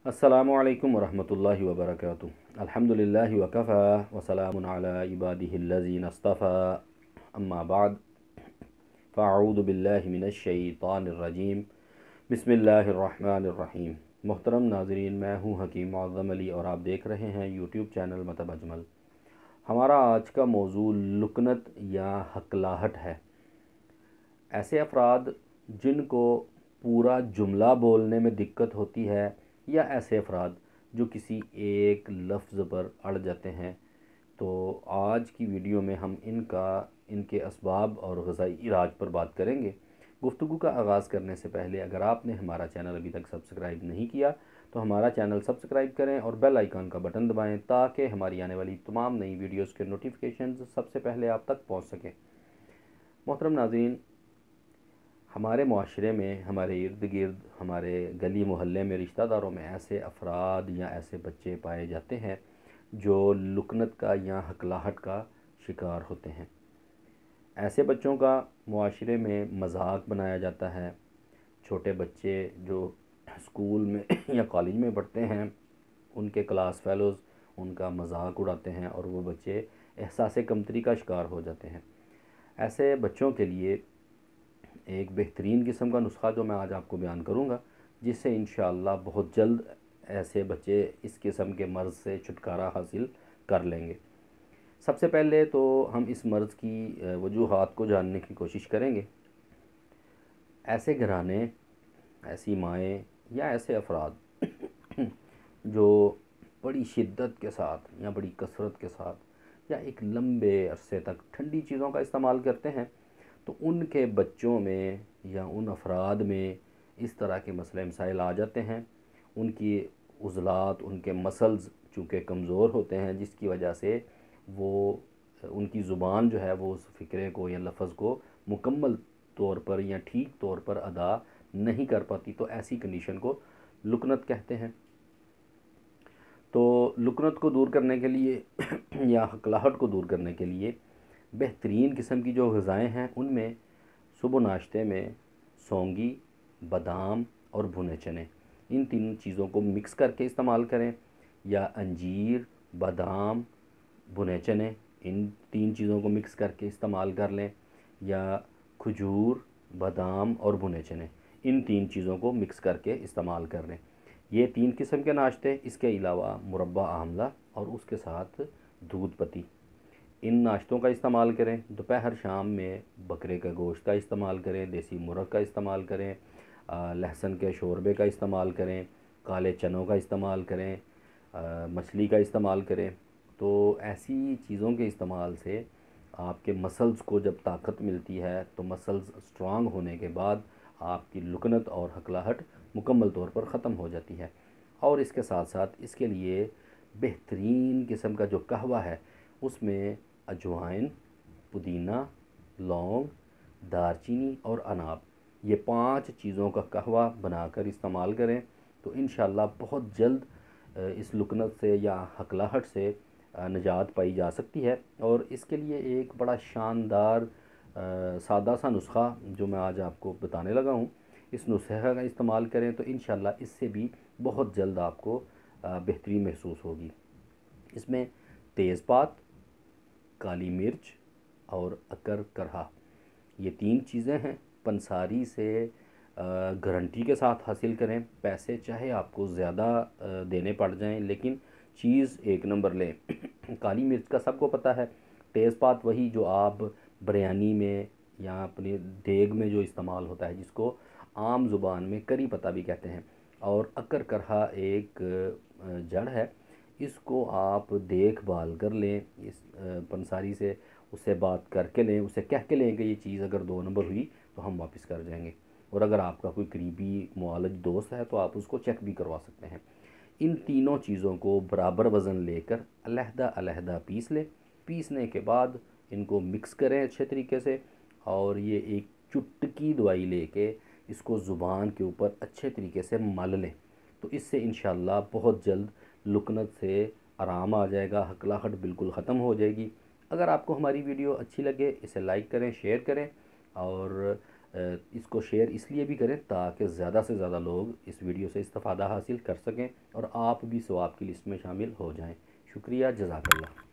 अस्सलामुअलैकुम वरहमतुल्लाहि वबरकातुहू। अल्हम्दुलिल्लाहि वकफ़ा वसलामुन अला इबादिहिल्लज़ीना इस्तफ़ा, अम्मा बाद, फ़अऊज़ु बिल्लाहि मिनश्शैतानिर्रजीम, बिस्मिल्लाहिर्रहमानिर्रहीम। मोहतरम नाज़रीन, मैं हूँ हकीम मौज़म अली और आप देख रहे हैं यूट्यूब चैनल मतब अजमल। हमारा आज का मौजू लुकनत या हकलाहट है। ऐसे अफराद जिनको पूरा जुमला बोलने में दिक्कत होती है, या ऐसे अफराद जो किसी एक लफ्ज़ पर अड़ जाते हैं। तो आज की वीडियो में हम इनके असबाब और ग़िज़ाई इलाज पर बात करेंगे। गुफ्तगू का आगाज़ करने से पहले अगर आपने हमारा चैनल अभी तक सब्सक्राइब नहीं किया तो हमारा चैनल सब्सक्राइब करें और बेल आइकन का बटन दबाएं ताकि हमारी आने वाली तमाम नई वीडियोज़ के नोटिफिकेशन सबसे पहले आप तक पहुँच सकें। मोहतरम नाज़रीन, हमारे माशरे में, हमारे इर्द गिर्द, हमारे गली मोहल्ले में, रिश्तेदारों में ऐसे अफराद या ऐसे बच्चे पाए जाते हैं जो लुकनत का या हकलाहट का शिकार होते हैं। ऐसे बच्चों का माशरे में मजाक बनाया जाता है। छोटे बच्चे जो स्कूल में या कॉलेज में पढ़ते हैं, उनके क्लास फेलोज़ उनका मजाक उड़ाते हैं और वो बच्चे एहसास कमतरी का शिकार हो जाते हैं। ऐसे बच्चों के लिए एक बेहतरीन किस्म का नुस्खा जो मैं आज आपको बयान करूँगा, जिससे इंशाअल्लाह बहुत जल्द ऐसे बच्चे इस किस्म के मर्ज़ से छुटकारा हासिल कर लेंगे। सबसे पहले तो हम इस मर्ज़ की वजूहात को जानने की कोशिश करेंगे। ऐसे घराने, ऐसी माएँ या ऐसे अफराद जो बड़ी शिद्दत के साथ या बड़ी कसरत के साथ या एक लंबे अरसे तक ठंडी चीज़ों का इस्तेमाल करते हैं, तो उनके बच्चों में या उन अफराद में इस तरह के मसले मसाइल आ जाते हैं। उनकी उज़लात, उनके मसल्स चूँकि कमज़ोर होते हैं, जिसकी वजह से वो उनकी ज़ुबान जो है वो उस फ़िक्रे को या लफ्ज़ को मुकम्मल तौर पर या ठीक तौर पर अदा नहीं कर पाती। तो ऐसी कंडीशन को लुकनत कहते हैं। तो लुकनत को दूर करने के लिए या हकलाहट को दूर करने के लिए बेहतरीन किस्म की जो ग़िज़ाएँ हैं, उनमें सुबह नाश्ते में सौंगी, बादाम और भुने चने, इन तीन चीज़ों को मिक्स करके इस्तेमाल करें। या अंजीर, बादाम, भुने चने, इन तीन चीज़ों को मिक्स करके इस्तेमाल कर लें। या खजूर, बादाम और भुने चने, इन तीन चीज़ों को मिक्स करके इस्तेमाल कर लें। ये तीन किस्म के नाश्ते, इसके अलावा मुरब्बा आमला और उसके साथ दूध पत्ती, इन नाश्तों का इस्तेमाल करें। दोपहर शाम में बकरे का गोश्त का इस्तेमाल करें, देसी मुर्ग का इस्तेमाल करें, लहसुन के शोरबे का इस्तेमाल करें, काले चनों का इस्तेमाल करें, मछली का इस्तेमाल करें। तो ऐसी चीज़ों के इस्तेमाल से आपके मसल्स को जब ताकत मिलती है तो मसल्स स्ट्रांग होने के बाद आपकी लुकनत और हकलाहट मुकम्मल तौर पर ख़त्म हो जाती है। और इसके साथ साथ इसके लिए बेहतरीन किस्म का जो कहवा है, उसमें अजवाइन, पुदीना, लौंग, दारचीनी और अनाब, ये 5 चीज़ों का कहवा बनाकर इस्तेमाल करें तो इंशाअल्लाह बहुत जल्द इस लुकनत से या हकलाहट से निजात पाई जा सकती है। और इसके लिए एक बड़ा शानदार सादा सा नुस्खा जो मैं आज आपको बताने लगा हूँ, इस नुस्खे का इस्तेमाल करें तो इंशाअल्लाह इससे भी बहुत जल्द आपको बेहतरी महसूस होगी। इसमें तेज़पात, काली मिर्च और अकर करहा, ये 3 चीज़ें हैं। पंसारी से गारंटी के साथ हासिल करें। पैसे चाहे आपको ज़्यादा देने पड़ जाएं, लेकिन चीज़ एक नंबर लें। काली मिर्च का सबको पता है। तेज़पात वही जो आप बिरयानी में या अपने देग में जो इस्तेमाल होता है, जिसको आम ज़ुबान में करी पत्ता भी कहते हैं। और अकर करहा एक जड़ है, इसको आप देखभाल कर लें। इस पंसारी से उससे बात करके लें, उससे कह के लें कि ये चीज़ अगर 2 नंबर हुई तो हम वापस कर जाएंगे। और अगर आपका कोई करीबी मुआलज दोस्त है तो आप उसको चेक भी करवा सकते हैं। इन तीनों चीज़ों को बराबर वज़न लेकर अलहदा अलहदा पीस लें। पीसने के बाद इनको मिक्स करें अच्छे तरीके से, और ये एक चुटकी दवाई लेके इसको ज़ुबान के ऊपर अच्छे तरीके से मल लें। तो इससे इंशाअल्लाह बहुत जल्द लुकनत से आराम आ जाएगा, हकलाहट बिल्कुल ख़त्म हो जाएगी। अगर आपको हमारी वीडियो अच्छी लगे, इसे लाइक करें, शेयर करें और इसको शेयर इसलिए भी करें ताकि ज़्यादा से ज़्यादा लोग इस वीडियो से इस्तिफ़ादा हासिल कर सकें और आप भी सवाब की लिस्ट में शामिल हो जाएं। शुक्रिया, जज़ाकल्लाह।